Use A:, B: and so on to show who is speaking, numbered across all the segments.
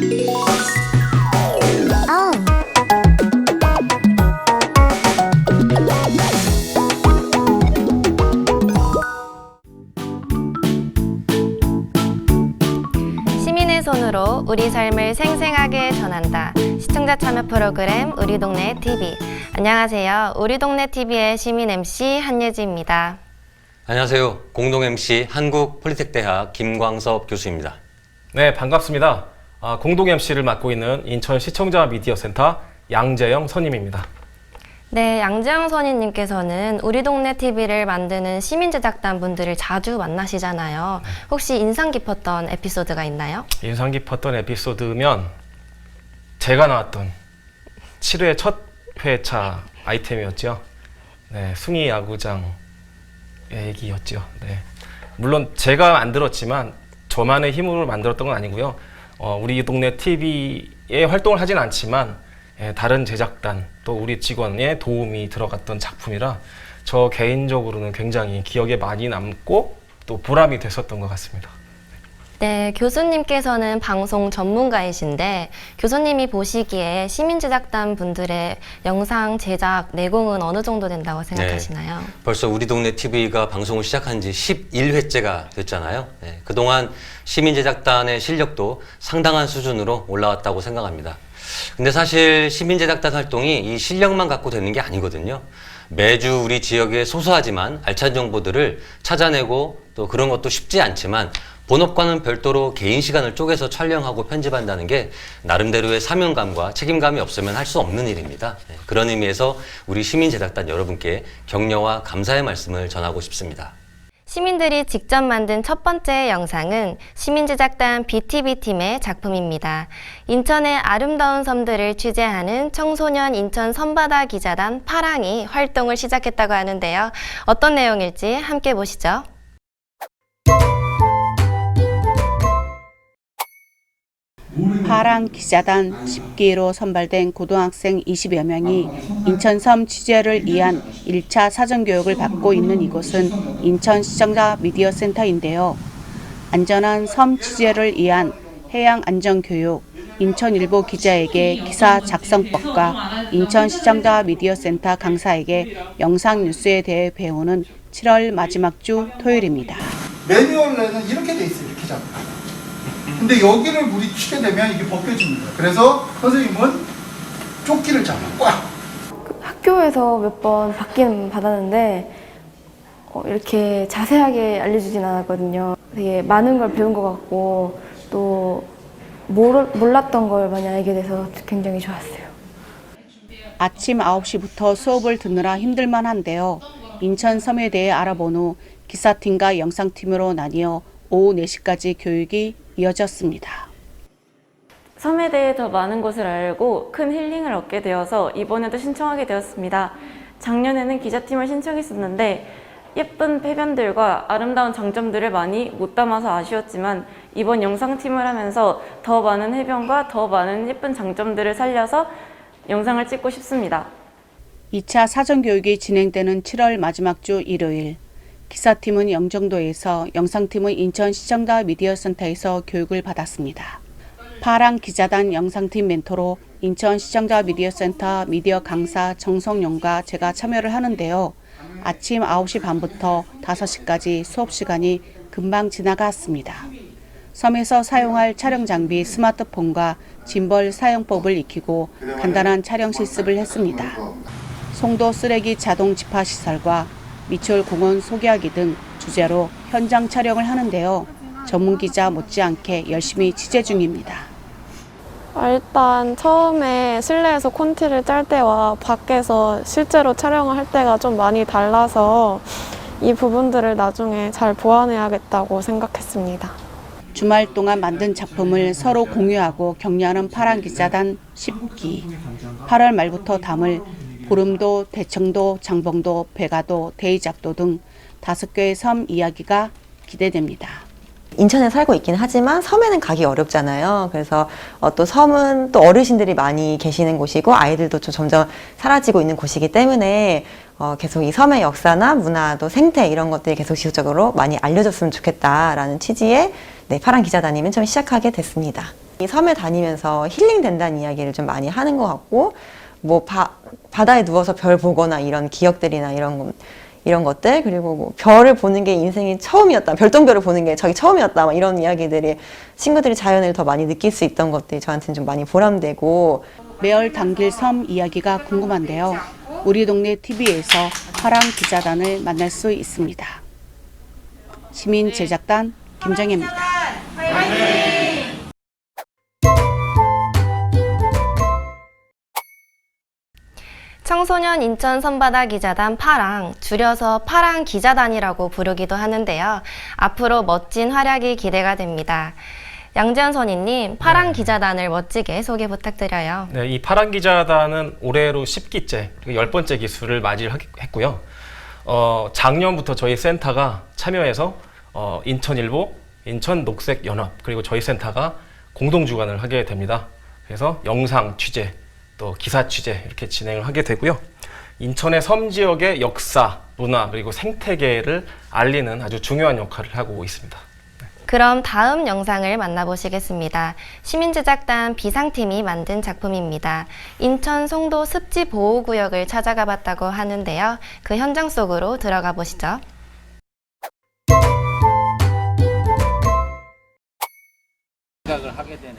A: 시민의 손으로 우리 삶을 생생하게 전한다. 시청자 참여 프로그램 우리 동네 TV. 안녕하세요. 우리 동네 TV의 시민 MC 한예지입니다.
B: 안녕하세요. 공동 MC 한국폴리텍대학 김광섭 교수입니다.
C: 네, 반갑습니다. 공동 MC를 맡고 있는 인천 시청자 미디어 센터 양재영 선임입니다.
A: 네, 양재영 선임님께서는 우리 동네 TV를 만드는 시민제작단 분들을 자주 만나시잖아요. 혹시 인상 깊었던 에피소드가 있나요?
C: 인상 깊었던 에피소드면 제가 나왔던 7회 첫 회차 아이템이었죠. 네, 숭이 야구장 얘기였죠. 네. 물론 제가 만들었지만 저만의 힘으로 만들었던 건 아니고요. 우리 동네 TV에 활동을 하진 않지만 다른 제작단 또 우리 직원의 도움이 들어갔던 작품이라 저 개인적으로는 굉장히 기억에 많이 남고 또 보람이 됐었던 것 같습니다.
A: 네, 교수님께서는 방송 전문가이신데 교수님이 보시기에 시민제작단 분들의 영상 제작 내공은 어느 정도 된다고 생각하시나요?
B: 네, 벌써 우리 동네 TV가 방송을 시작한 지 11회째가 됐잖아요. 네, 그동안 시민제작단의 실력도 상당한 수준으로 올라왔다고 생각합니다. 근데 사실 시민제작단 활동이 이 실력만 갖고 되는 게 아니거든요. 매주 우리 지역의 소소하지만 알찬 정보들을 찾아내고 또 그런 것도 쉽지 않지만 본업과는 별도로 개인 시간을 쪼개서 촬영하고 편집한다는 게 나름대로의 사명감과 책임감이 없으면 할 수 없는 일입니다. 그런 의미에서 우리 시민제작단 여러분께 격려와 감사의 말씀을 전하고 싶습니다.
A: 시민들이 직접 만든 첫 번째 영상은 시민제작단 BTV팀의 작품입니다. 인천의 아름다운 섬들을 취재하는 청소년 인천 섬바다 기자단 파랑이 활동을 시작했다고 하는데요. 어떤 내용일지 함께 보시죠.
D: 파랑 기자단 10기로 선발된 고등학생 20여 명이 인천섬 취재를 위한 1차 사전교육을 받고 있는 이곳은 인천 시청자 미디어 센터인데요. 안전한 섬 취재를 위한 해양안전교육, 인천일보 기자에게 기사 작성법과 인천 시청자 미디어 센터 강사에게 영상 뉴스에 대해 배우는 7월 마지막 주 토요일입니다.
E: 매뉴얼에는 이렇게 돼 있어요. 이렇게 잡고. 근데 여기를 물이 치게 되면 이게 벗겨집니다. 그래서 선생님은 조끼를 잡아 꽉.
F: 학교에서 몇 번 받긴 받았는데 이렇게 자세하게 알려주진 않았거든요. 되게 많은 걸 배운 것 같고 또 몰랐던 걸 많이 알게 돼서 굉장히 좋았어요.
D: 아침 9시부터 수업을 듣느라 힘들만 한데요. 인천 섬에 대해 알아본 후 기사팀과 영상팀으로 나뉘어 오후 4시까지 교육이 이어졌습니다.
G: 섬에 대해 더 많은 것을 알고 큰 힐링을 얻게 되어서 이번에도 신청하게 되었습니다. 작년에는 기자팀을 신청했었는데 예쁜 해변들과 아름다운 장점들을 많이 못 담아서 아쉬웠지만 이번 영상팀을 하면서 더 많은 해변과 더 많은 예쁜 장점들을 살려서 영상을 찍고 싶습니다. 2차
D: 사전교육이 진행되는 7월 마지막 주 일요일. 기사팀은 영종도에서, 영상팀은 인천 시청자 미디어 센터에서 교육을 받았습니다. 파랑 기자단 영상팀 멘토로 인천 시청자 미디어 센터 미디어 강사 정성용과 제가 참여를 하는데요. 아침 9시 반부터 5시까지 수업 시간이 금방 지나갔습니다. 섬에서 사용할 촬영 장비 스마트폰과 짐벌 사용법을 익히고 간단한 촬영 실습을 했습니다. 송도 쓰레기 자동 집화 시설과 미추홀 공원 소개하기 등 주제로 현장 촬영을 하는데요. 전문 기자 못지않게 열심히 취재 중입니다.
F: 일단 처음에 실내에서 콘티를 짤 때와 밖에서 실제로 촬영을 할 때가 좀 많이 달라서 이 부분들을 나중에 잘 보완해야겠다고 생각했습니다.
D: 주말 동안 만든 작품을 서로 공유하고 격려하는 파랑 기자단 10기. 8월 말부터 담을 보름도, 대청도, 장봉도, 백아도, 대이작도 등 5개의 섬 이야기가 기대됩니다.
H: 인천에 살고 있긴 하지만 섬에는 가기 어렵잖아요. 그래서 또 섬은 또 어르신들이 많이 계시는 곳이고 아이들도 좀 점점 사라지고 있는 곳이기 때문에 계속 이 섬의 역사나 문화, 또 생태 이런 것들이 계속 지속적으로 많이 알려졌으면 좋겠다라는 취지의 파랑 기자단임은 처음 시작하게 됐습니다. 이 섬에 다니면서 힐링 된다는 이야기를 좀 많이 하는 것 같고, 뭐 바다에 누워서 별 보거나 이런 기억들이나 이런 것들, 그리고 뭐 별을 보는 게 인생이 처음이었다, 별똥별을 보는 게 저기 처음이었다, 막 이런 이야기들이 친구들이 자연을 더 많이 느낄 수 있던 것들이 저한테는 좀 많이 보람되고.
D: 매월 당길 섬 이야기가 궁금한데요. 우리 동네 TV에서 파랑 기자단을 만날 수 있습니다. 시민 제작단 김정혜입니다.
A: 청소년 인천 선바다 기자단 파랑, 줄여서 파랑 기자단이라고 부르기도 하는데요. 앞으로 멋진 활약이 기대가 됩니다. 양재현 선임님, 파랑 기자단을 멋지게 소개 부탁드려요.
C: 네, 이 파랑 기자단은 올해로 10기째, 10번째 기수를 맞이했고요. 작년부터 저희 센터가 참여해서 인천일보, 인천녹색연합, 그리고 저희 센터가 공동 주관을 하게 됩니다. 그래서 영상 취재, 또 기사 취재 이렇게 진행을 하게 되고요. 인천의 섬 지역의 역사, 문화, 그리고 생태계를 알리는 아주 중요한 역할을 하고 있습니다.
A: 그럼 다음 영상을 만나보시겠습니다. 시민제작단 비상팀이 만든 작품입니다. 인천 송도 습지 보호구역을 찾아가 봤다고 하는데요. 그 현장 속으로 들어가 보시죠.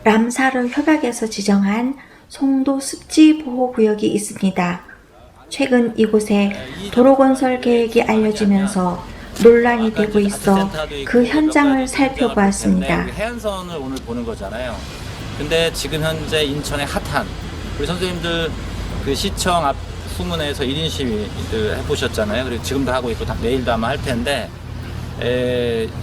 I: 람사르 협약에서 지정한 송도 습지 보호구역이 있습니다. 최근 이곳에 도로 건설 계획이 알려지면서 논란이 되고 있어 그 현장을 살펴보았습니다.
J: 해안선을 오늘 보는 거잖아요. 근데 지금 현재 인천의 핫한 우리 선생님들 그 시청 앞 후문에서 1인 시위를 해보셨잖아요. 그리고 지금도 하고 있고 내일도 아마 할 텐데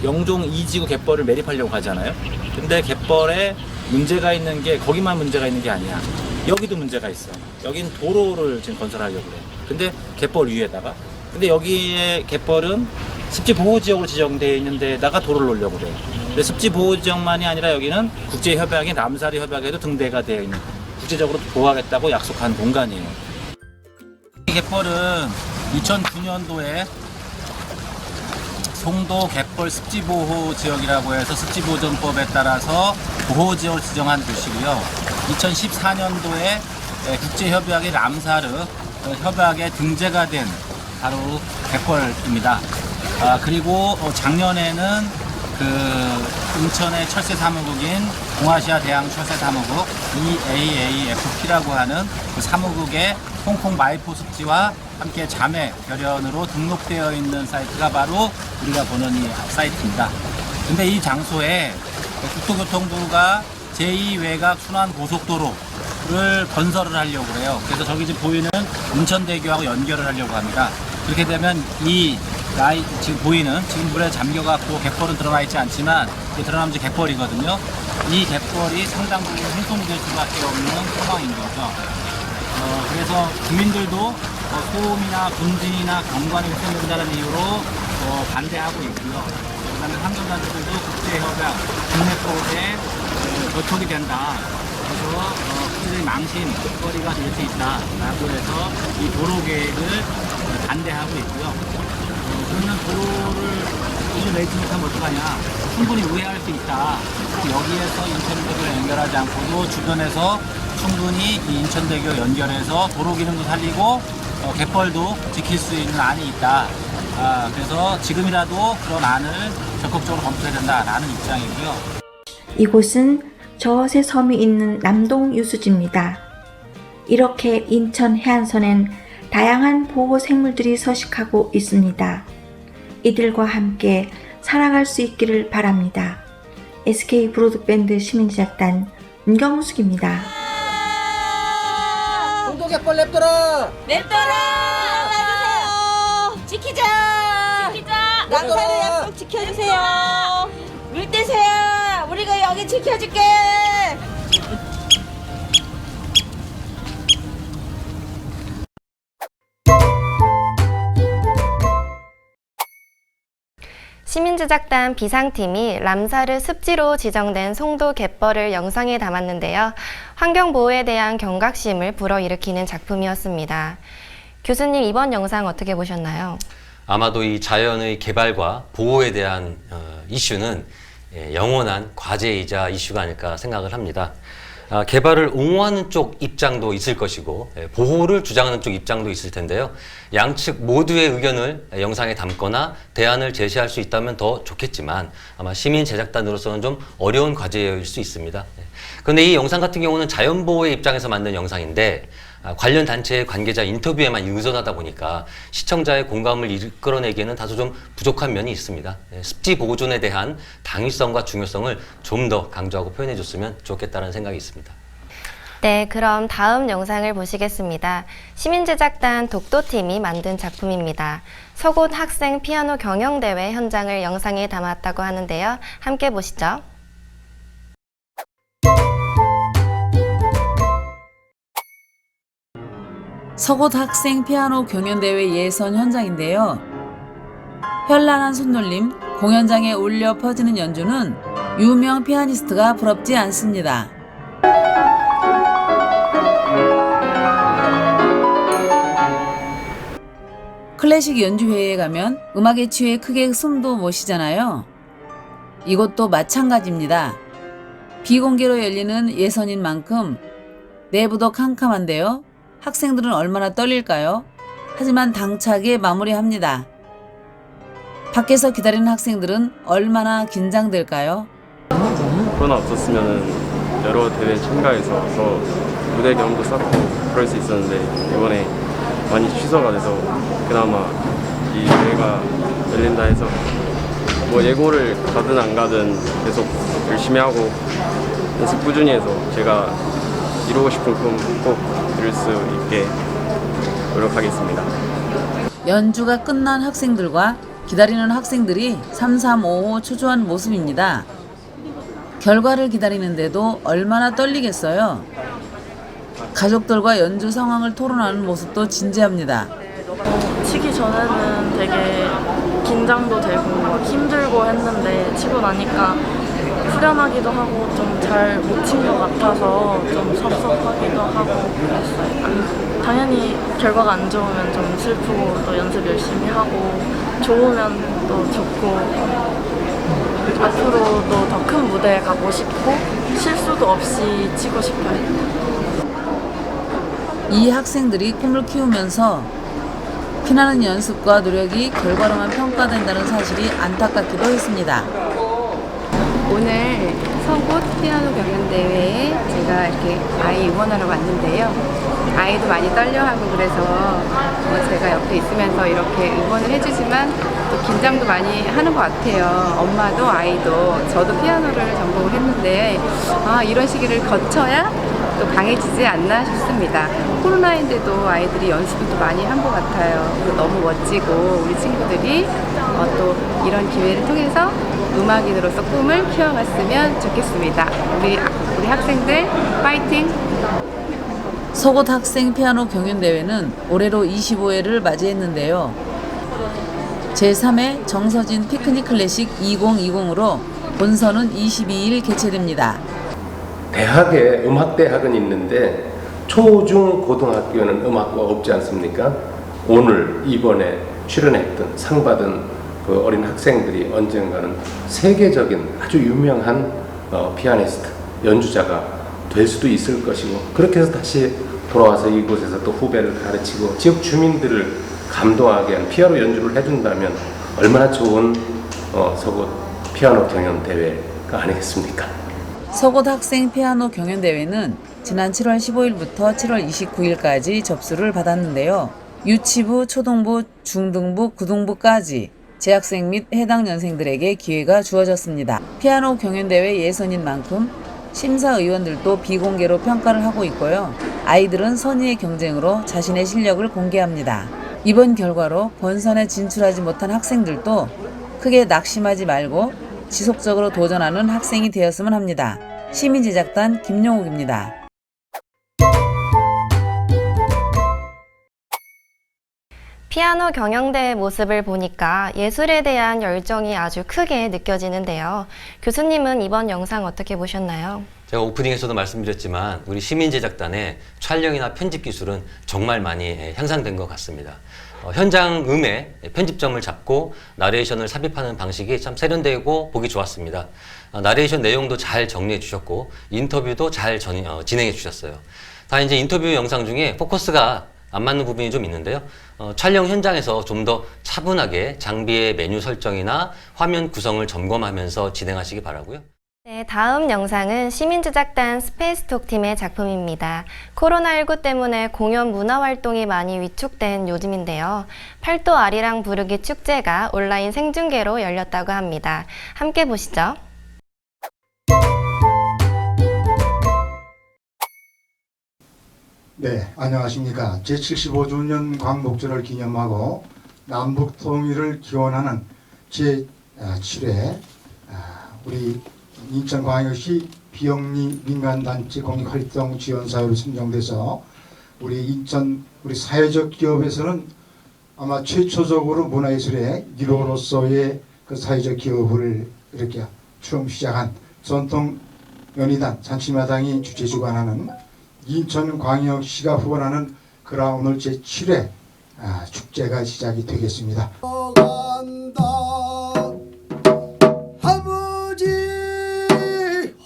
J: 영종 2지구 갯벌을 매립하려고 하잖아요. 근데 갯벌에 문제가 있는 게 거기만 문제가 있는 게 아니야. 여기도 문제가 있어. 여긴 도로를 지금 건설하려고 그래. 근데 갯벌 위에다가. 근데 여기에 갯벌은 습지 보호지역으로 지정되어 있는 데다가 도로를 놓으려고 그래요. 근데 습지 보호지역만이 아니라 여기는 국제협약인 람사르 협약에도 등대가 되어 있는 국제적으로 보호하겠다고 약속한 공간이에요. 이 갯벌은 2009년도에 송도 갯벌 습지보호지역이라고 해서 습지보존법에 따라서 보호지역을 지정한 곳이고요. 2014년도에 국제협약의 람사르 협약에 등재가 된 바로 갯벌입니다. 그리고 작년에는 그 인천의 철새 사무국인 동아시아 대양 철새 사무국 EAAFP라고 하는 그 사무국의 홍콩 마이포 습지와 함께 자매 결연으로 등록되어 있는 사이트가 바로 우리가 보는 이 사이트입니다. 근데 이 장소에 국토교통부가 제2외곽 순환 고속도로를 건설을 하려고 해요. 그래서 저기 지금 보이는 인천대교하고 연결을 하려고 합니다. 그렇게 되면 지금 보이는 지금 물에 잠겨갖고 갯벌은 드러나 있지 않지만 드러나면 이제 갯벌이거든요. 이 갯벌이 상당 부분 훼손될 수밖에 없는 상황인 거죠. 그래서 주민들도 소음이나 분진이나 경관이 훼손된다는 이유로 반대하고 있고요. 그다음에 환경단체들도 국제협약, 국내법에 저촉이 된다. 그래서 국제적인 망신거리가 될 수 있다라고 해서 이 도로 계획을 반대하고 있고요. 그러면 도로를 이제 내지 못하면 어떡하냐. 충분히 우회할 수 있다. 여기에서 인천대교를 연결하지 않고도 주변에서 충분히 이 인천대교 연결해서 도로 기능도 살리고 갯벌도 지킬 수 있는 안이 있다. 그래서 지금이라도 그런 안을 적극적으로 검토해야 된다라는 입장이고요.
I: 이곳은 저엇의 섬이 있는 남동 유수지입니다. 이렇게 인천 해안선엔 다양한 보호 생물들이 서식하고 있습니다. 이들과 함께 살아갈 수 있기를 바랍니다. SK 브로드밴드 시민제작단 문경숙입니다.
J: 송도 갯벌 냅둬라!
K: 냅둬라! 놔주세요! 지키자! 람사르 약속 지켜주세요! 물대새야! 우리가 여기 지켜줄게!
A: 시민제작단 비상팀이 람사르 습지로 지정된 송도 갯벌을 영상에 담았는데요. 환경보호에 대한 경각심을 불어일으키는 작품이었습니다. 교수님, 이번 영상 어떻게 보셨나요?
B: 아마도 이 자연의 개발과 보호에 대한 이슈는 영원한 과제이자 이슈가 아닐까 생각을 합니다. 개발을 옹호하는 쪽 입장도 있을 것이고 보호를 주장하는 쪽 입장도 있을 텐데요. 양측 모두의 의견을 영상에 담거나 대안을 제시할 수 있다면 더 좋겠지만 아마 시민 제작단으로서는 좀 어려운 과제일 수 있습니다. 그런데 이 영상 같은 경우는 자연보호의 입장에서 만든 영상인데 관련 단체의 관계자 인터뷰에만 의존하다 보니까 시청자의 공감을 이끌어내기에는 다소 좀 부족한 면이 있습니다. 습지 보존에 대한 당위성과 중요성을 좀 더 강조하고 표현해 줬으면 좋겠다는 생각이 있습니다.
A: 네, 그럼 다음 영상을 보시겠습니다. 시민제작단 독도팀이 만든 작품입니다. 서곳 학생 피아노 경영대회 현장을 영상에 담았다고 하는데요. 함께 보시죠.
L: 서곳 학생 피아노 경연대회 예선 현장인데요. 현란한 손놀림, 공연장에 울려 퍼지는 연주는 유명 피아니스트가 부럽지 않습니다. 클래식 연주회에 가면 음악에 취해 크게 숨도 못 쉬잖아요. 이것도 마찬가지입니다. 비공개로 열리는 예선인 만큼 내부도 캄캄한데요. 학생들은 얼마나 떨릴까요? 하지만 당차게 마무리합니다. 밖에서 기다리는 학생들은 얼마나 긴장될까요?
M: 코로나 없었으면 여러 대회에 참가해서 무대 경험도 쌓고 그럴 수 있었는데 이번에 많이 취소가 돼서 그나마 이 대회가 열린다 해서 뭐 예고를 가든 안 가든 계속 열심히 하고 연습 꾸준히 해서 제가 이루고 싶은 꿈 꼭 이룰 수 있게 노력하겠습니다.
L: 연주가 끝난 학생들과 기다리는 학생들이 3355 초조한 모습입니다. 결과를 기다리는데도 얼마나 떨리겠어요. 가족들과 연주 상황을 토론하는 모습도 진지합니다.
G: 치기 전에는 되게 긴장도 되고 막 힘들고 했는데 치고 나니까 후련하기도 하고 좀 잘 못 친 것 같아서 좀 섭섭하기도 하고 그랬어요. 당연히 결과가 안 좋으면 좀 슬프고 또 연습 열심히 하고 좋으면 또 좋고 앞으로도 더 큰 무대에 가고 싶고 실수도 없이 치고 싶어요.
L: 이 학생들이 꿈을 키우면서 피나는 연습과 노력이 결과로만 평가된다는 사실이 안타깝기도 했습니다.
N: 오늘 서곳 피아노 경연대회에 제가 이렇게 아이 응원하러 왔는데요. 아이도 많이 떨려하고 그래서 제가 옆에 있으면서 이렇게 응원을 해주지만 또 긴장도 많이 하는 것 같아요. 엄마도 아이도 저도 피아노를 전공을 했는데 이런 시기를 거쳐야 또 강해지지 않나 싶습니다. 코로나인데도 아이들이 연습을 또 많이 한 것 같아요. 너무 멋지고 우리 친구들이 또 이런 기회를 통해서 음악인으로서 꿈을 키워갔으면 좋겠습니다. 우리 학생들 파이팅!
L: 서곳 학생 피아노 경연대회는 올해로 25회를 맞이했는데요. 제3회 정서진 피크닉 클래식 2020으로 본선은 22일 개최됩니다.
O: 대학에 음악대학은 있는데 초, 중, 고등학교는 음악과 없지 않습니까? 오늘 이번에 출연했던 상 받은 그 어린 학생들이 언젠가는 세계적인 아주 유명한 피아니스트, 연주자가 될 수도 있을 것이고 그렇게 해서 다시 돌아와서 이곳에서 또 후배를 가르치고 지역 주민들을 감동하게 한 피아노 연주를 해준다면 얼마나 좋은 서곳 피아노 경연대회가 아니겠습니까?
L: 서곳 학생 피아노 경연대회는 지난 7월 15일부터 7월 29일까지 접수를 받았는데요. 유치부, 초등부, 중등부, 고등부까지 재학생 및 해당 연생들에게 기회가 주어졌습니다. 피아노 경연대회 예선인 만큼 심사위원들도 비공개로 평가를 하고 있고요. 아이들은 선의의 경쟁으로 자신의 실력을 공개합니다. 이번 결과로 본선에 진출하지 못한 학생들도 크게 낙심하지 말고 지속적으로 도전하는 학생이 되었으면 합니다. 시민제작단 김용욱입니다.
A: 피아노 경영대의 모습을 보니까 예술에 대한 열정이 아주 크게 느껴지는데요. 교수님은 이번 영상 어떻게 보셨나요?
B: 제가 오프닝에서도 말씀드렸지만 우리 시민제작단의 촬영이나 편집 기술은 정말 많이 향상된 것 같습니다. 현장 음의 편집점을 잡고 나레이션을 삽입하는 방식이 참 세련되고 보기 좋았습니다. 나레이션 내용도 잘 정리해 주셨고 인터뷰도 잘 진행해 주셨어요. 다 이제 인터뷰 영상 중에 포커스가 안 맞는 부분이 좀 있는데요. 촬영 현장에서 좀 더 차분하게 장비의 메뉴 설정이나 화면 구성을 점검하면서 진행하시기 바라고요.
A: 네, 다음 영상은 시민제작단 스페이스톡 팀의 작품입니다. 코로나19 때문에 공연 문화 활동이 많이 위축된 요즘인데요. 팔도 아리랑 부르기 축제가 온라인 생중계로 열렸다고 합니다. 함께 보시죠.
E: 네, 안녕하십니까. 제75주년 광복절을 기념하고 남북 통일을 기원하는 제7회 우리 인천광역시 비영리 민간단체 공익활동 지원사회로 선정돼서 우리 사회적 기업에서는 아마 최초적으로 문화예술의 1호로서의 그 사회적 기업을 이렇게 처음 시작한 전통 연희단 잔치마당이 주최 주관하는 인천광역시가 후원하는 그라 오늘 제7회 축제가 시작이 되겠습니다.
P: 아버지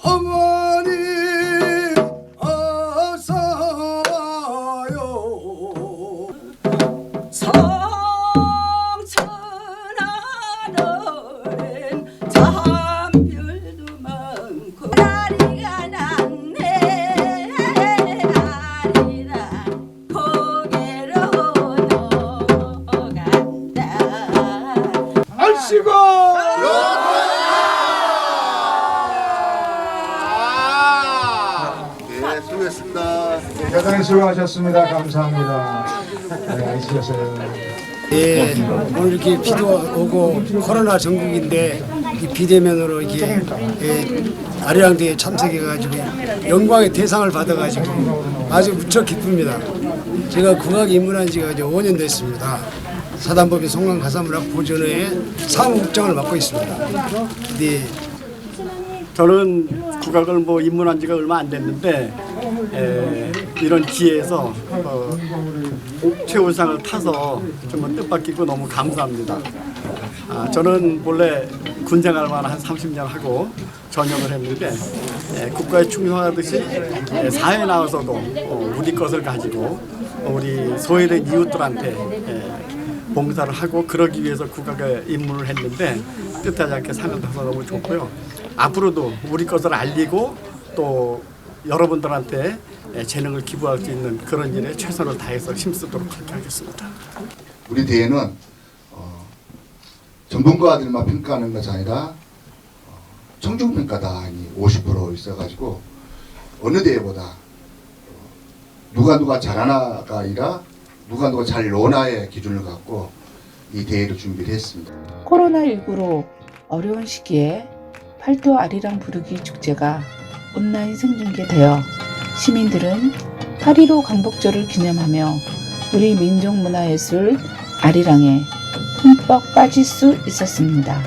P: 어머니 어서요 성천하늘엔 잠별도 많고 다리가 났네 아리랑 고개로 넘어간다
E: 알씨고
P: 네, 수고했습니다.
E: 대단히 수고하셨습니다. 감사합니다. 네, 알겠어요.
Q: 예, 오늘 이렇게 비도 오고 코로나 전국인데 이 비대면으로 이렇게 아리랑대에 참석해가지고 영광의 대상을 받아가지고 아주 무척 기쁩니다. 제가 국악에 입문한 지가 이제 5년 됐습니다. 사단법인 송강가사문학 보존회의 사무국장을 맡고 있습니다. 네.
R: 저는 국악을 입문한 지가 얼마 안 됐는데 이런 기회에서 최우상을 타서 좀 뜻밖이고 너무 감사합니다. 저는 원래 군 생활만 한 30년 하고 전역을 했는데 국가에 충성하듯이 사회에 나와서도 우리 것을 가지고 우리 소외된 이웃들한테 봉사를 하고 그러기 위해서 국악에 입문을 했는데 뜻하지 않게 상을 타서 너무 좋고요. 앞으로도 우리 것을 알리고 또 여러분들한테 재능을 기부할 수 있는 그런 일에 최선을 다해서 힘쓰도록 그렇게 하겠습니다.
E: 우리 대회는 전문가들만 평가하는 것이 아니라 청중평가단이 50% 있어가지고 어느 대회보다 누가 잘하나가 아니라 누가 잘 노나의 기준을 갖고 이 대회를 준비를 했습니다.
D: 코로나19로 어려운 시기에 팔도 아리랑 부르기 축제가 온라인 생중계되어 시민들은 8.15 광복절을 기념하며 우리 민족문화예술 아리랑에 흠뻑 빠질 수 있었습니다.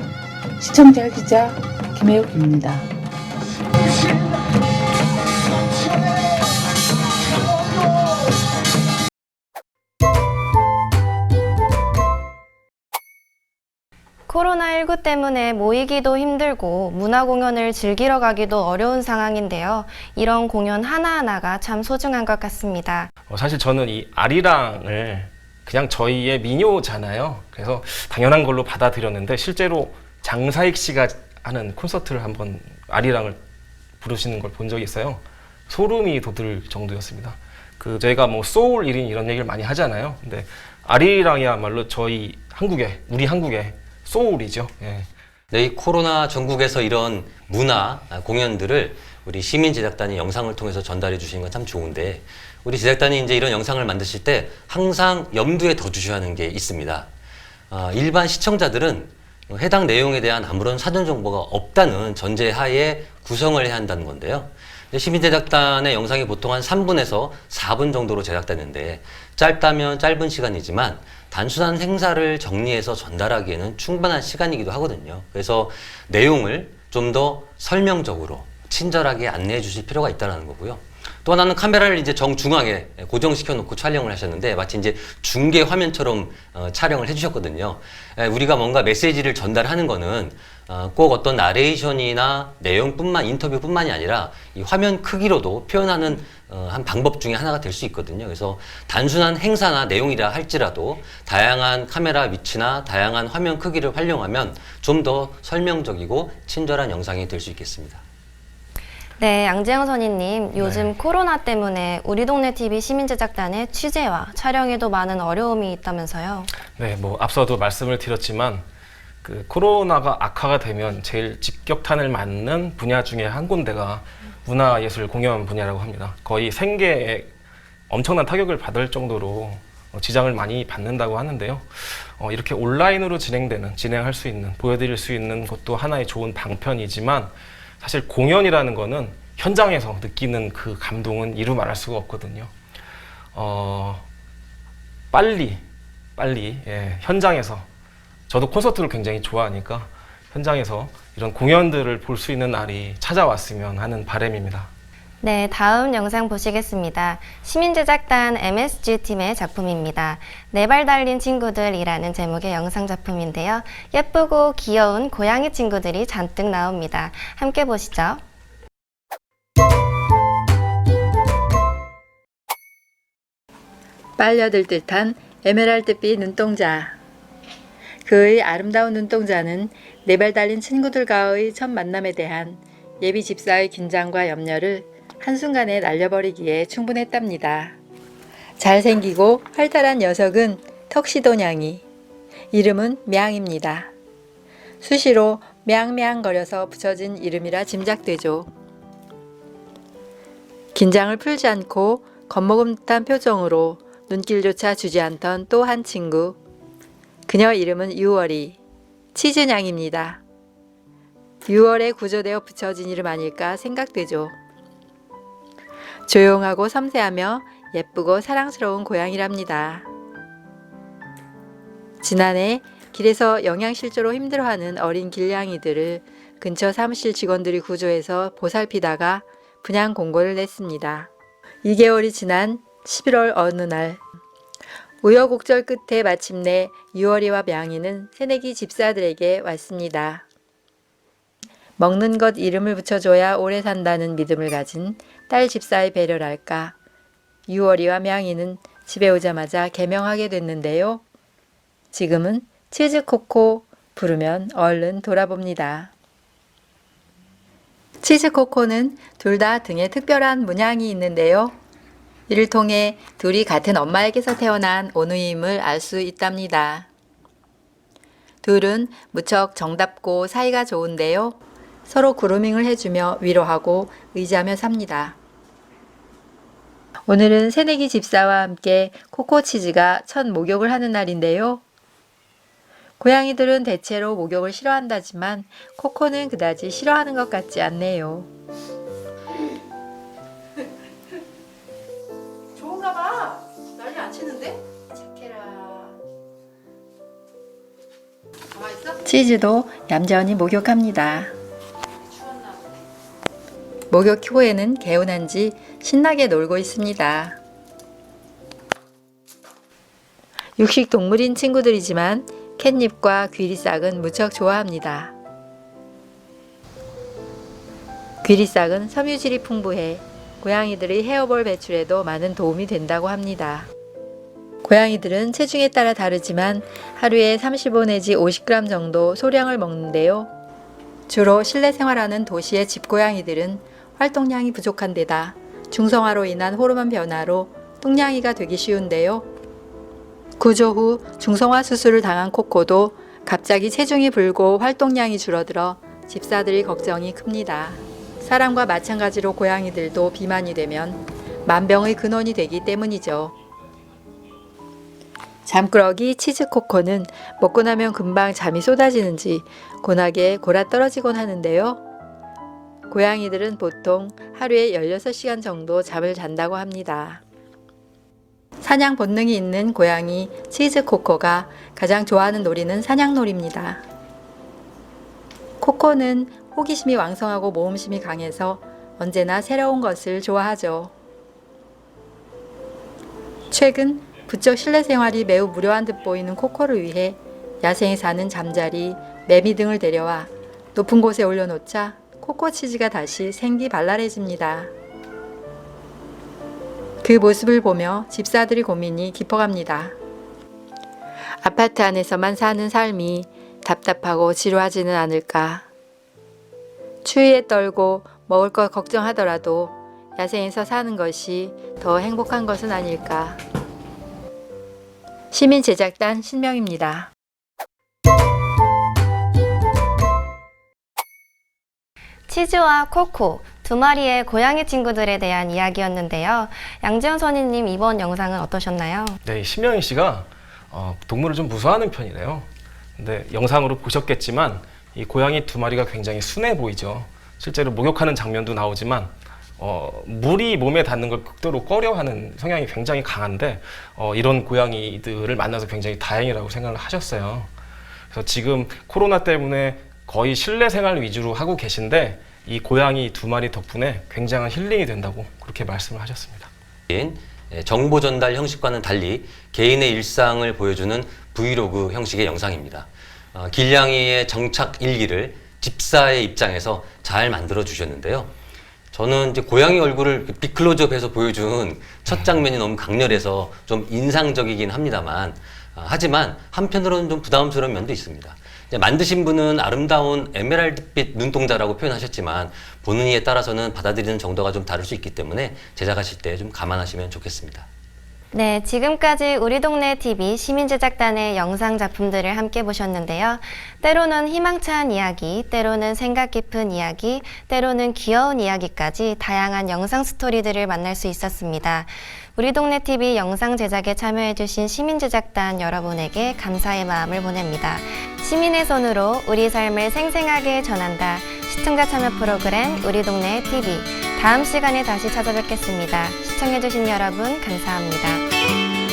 D: 시청자 기자 김혜옥입니다.
A: 코로나19 때문에 모이기도 힘들고 문화공연을 즐기러 가기도 어려운 상황인데요. 이런 공연 하나하나가 참 소중한 것 같습니다.
C: 사실 저는 이 아리랑을 그냥 저희의 민요잖아요. 그래서 당연한 걸로 받아들였는데 실제로 장사익 씨가 하는 콘서트를 한번 아리랑을 부르시는 걸 본 적이 있어요. 소름이 돋을 정도였습니다. 저희가 소울 1인 이런 얘기를 많이 하잖아요. 근데 아리랑이야말로 우리 한국의 소울이죠. 예.
B: 네, 이 코로나 전국에서 이런 문화 공연들을 우리 시민 제작단이 영상을 통해서 전달해 주시는 건 참 좋은데 우리 제작단이 이제 이런 영상을 만드실 때 항상 염두에 더 두셔야 하는 게 있습니다. 일반 시청자들은 해당 내용에 대한 아무런 사전 정보가 없다는 전제하에 구성을 해야 한다는 건데요. 시민 제작단의 영상이 보통 한 3분에서 4분 정도로 제작되는데 짧다면 짧은 시간이지만 단순한 행사를 정리해서 전달하기에는 충분한 시간이기도 하거든요. 그래서 내용을 좀 더 설명적으로 친절하게 안내해 주실 필요가 있다는 거고요. 또 하나는 카메라를 이제 정중앙에 고정시켜 놓고 촬영을 하셨는데 마치 이제 중계 화면처럼 촬영을 해주셨거든요. 우리가 뭔가 메시지를 전달하는 거는 꼭 어떤 나레이션이나 내용뿐만, 인터뷰뿐만이 아니라 이 화면 크기로도 표현하는 한 방법 중에 하나가 될 수 있거든요. 그래서 단순한 행사나 내용이라 할지라도 다양한 카메라 위치나 다양한 화면 크기를 활용하면 좀 더 설명적이고 친절한 영상이 될 수 있겠습니다.
A: 네, 양재영 선임님, 요즘 코로나 때문에 우리 동네 TV 시민제작단의 취재와 촬영에도 많은 어려움이 있다면서요?
C: 네, 뭐 앞서도 말씀을 드렸지만 그 코로나가 악화가 되면 제일 직격탄을 맞는 분야 중에 한 군데가 문화예술 공연 분야라고 합니다. 거의 생계에 엄청난 타격을 받을 정도로 지장을 많이 받는다고 하는데요. 이렇게 온라인으로 진행할 수 있는, 보여드릴 수 있는 것도 하나의 좋은 방편이지만 사실 공연이라는 거는 현장에서 느끼는 그 감동은 이루 말할 수가 없거든요. 빨리 현장에서, 저도 콘서트를 굉장히 좋아하니까 현장에서 이런 공연들을 볼 수 있는 날이 찾아왔으면 하는 바람입니다.
A: 네, 다음 영상 보시겠습니다. 시민제작단 MSG팀의 작품입니다. 네 발 달린 친구들이라는 제목의 영상 작품인데요. 예쁘고 귀여운 고양이 친구들이 잔뜩 나옵니다. 함께 보시죠.
S: 빨려들 듯한 에메랄드빛 눈동자. 그의 아름다운 눈동자는 네 발 달린 친구들과의 첫 만남에 대한 예비 집사의 긴장과 염려를 한순간에 날려버리기에 충분했답니다. 잘생기고 활달한 녀석은 턱시도냥이, 이름은 명입니다. 수시로 명명거려서 붙여진 이름이라 짐작되죠. 긴장을 풀지 않고 겁먹은 듯한 표정으로 눈길조차 주지 않던 또 한 친구. 그녀 이름은 유월이, 치즈냥입니다. 6월에 구조되어 붙여진 이름 아닐까 생각되죠. 조용하고 섬세하며 예쁘고 사랑스러운 고양이랍니다. 지난해 길에서 영양실조로 힘들어하는 어린 길냥이들을 근처 사무실 직원들이 구조해서 보살피다가 분양 공고를 냈습니다. 2개월이 지난 11월 어느 날 우여곡절 끝에 마침내 유월이와 명이는 새내기 집사들에게 왔습니다. 먹는 것 이름을 붙여줘야 오래 산다는 믿음을 가진 딸 집사의 배려랄까, 유월이와 명이는 집에 오자마자 개명하게 됐는데요. 지금은 치즈코코 부르면 얼른 돌아봅니다. 치즈코코는 둘 다 등에 특별한 문양이 있는데요. 이를 통해 둘이 같은 엄마에게서 태어난 오누임을 알 수 있답니다. 둘은 무척 정답고 사이가 좋은데요. 서로 그루밍을 해주며 위로하고 의지하며 삽니다. 오늘은 새내기 집사와 함께 코코치즈가 첫 목욕을 하는 날인데요. 고양이들은 대체로 목욕을 싫어한다지만 코코는 그다지 싫어하는 것 같지 않네요.
K: 좋은가 봐. 난리 안 치는데? 착해라. 가만히 있어?
S: 치즈도 얌전히 목욕합니다. 목욕 후에는 개운한지 신나게 놀고 있습니다. 육식 동물인 친구들이지만 캣닙과 귀리싹은 무척 좋아합니다. 귀리싹은 섬유질이 풍부해 고양이들의 헤어볼 배출에도 많은 도움이 된다고 합니다. 고양이들은 체중에 따라 다르지만 하루에 35 내지 50g 정도 소량을 먹는데요. 주로 실내 생활하는 도시의 집고양이들은 활동량이 부족한 데다 중성화로 인한 호르몬 변화로 뚱냥이가 되기 쉬운데요. 구조 후 중성화 수술을 당한 코코도 갑자기 체중이 불고 활동량이 줄어들어 집사들의 걱정이 큽니다. 사람과 마찬가지로 고양이들도 비만이 되면 만병의 근원이 되기 때문이죠. 잠꾸러기 치즈코코는 먹고 나면 금방 잠이 쏟아지는지 고나게 골아떨어지곤 하는데요. 고양이들은 보통 하루에 16시간 정도 잠을 잔다고 합니다. 사냥 본능이 있는 고양이 치즈코코가 가장 좋아하는 놀이는 사냥놀이입니다. 코코는 호기심이 왕성하고 모험심이 강해서 언제나 새로운 것을 좋아하죠. 최근 부쩍 실내 생활이 매우 무료한 듯 보이는 코코를 위해 야생에 사는 잠자리, 매미 등을 데려와 높은 곳에 올려놓자 코코 치즈가 다시 생기발랄해집니다. 그 모습을 보며 집사들의 고민이 깊어갑니다. 아파트 안에서만 사는 삶이 답답하고 지루하지는 않을까. 추위에 떨고 먹을 것 걱정하더라도 야생에서 사는 것이 더 행복한 것은 아닐까. 시민제작단 신명입니다.
A: 치즈와 코코, 두 마리의 고양이 친구들에 대한 이야기였는데요. 양지연 선임님, 이번 영상은 어떠셨나요?
C: 네, 신명희 씨가 동물을 좀 무서워하는 편이래요. 근데 영상으로 보셨겠지만 이 고양이 두 마리가 굉장히 순해 보이죠. 실제로 목욕하는 장면도 나오지만 물이 몸에 닿는 걸 극도로 꺼려하는 성향이 굉장히 강한데 이런 고양이들을 만나서 굉장히 다행이라고 생각을 하셨어요. 그래서 지금 코로나 때문에 거의 실내 생활 위주로 하고 계신데 이 고양이 두 마리 덕분에 굉장한 힐링이 된다고 그렇게 말씀을 하셨습니다.
B: 정보 전달 형식과는 달리 개인의 일상을 보여주는 브이로그 형식의 영상입니다. 길냥이의 정착 일기를 집사의 입장에서 잘 만들어 주셨는데요. 저는 이제 고양이 얼굴을 빅클로즈업해서 보여준 첫 장면이 너무 강렬해서 좀 인상적이긴 합니다만, 하지만 한편으로는 좀 부담스러운 면도 있습니다. 만드신 분은 아름다운 에메랄드빛 눈동자라고 표현하셨지만 보는 이에 따라서는 받아들이는 정도가 좀 다를 수 있기 때문에 제작하실 때 좀 감안하시면 좋겠습니다.
A: 네, 지금까지 우리 동네 TV 시민제작단의 영상 작품들을 함께 보셨는데요. 때로는 희망찬 이야기, 때로는 생각 깊은 이야기, 때로는 귀여운 이야기까지 다양한 영상 스토리들을 만날 수 있었습니다. 우리 동네 TV 영상 제작에 참여해주신 시민제작단 여러분에게 감사의 마음을 보냅니다. 시민의 손으로 우리 삶을 생생하게 전한다. 시청자 참여 프로그램 우리 동네 TV. 다음 시간에 다시 찾아뵙겠습니다. 시청해주신 여러분 감사합니다.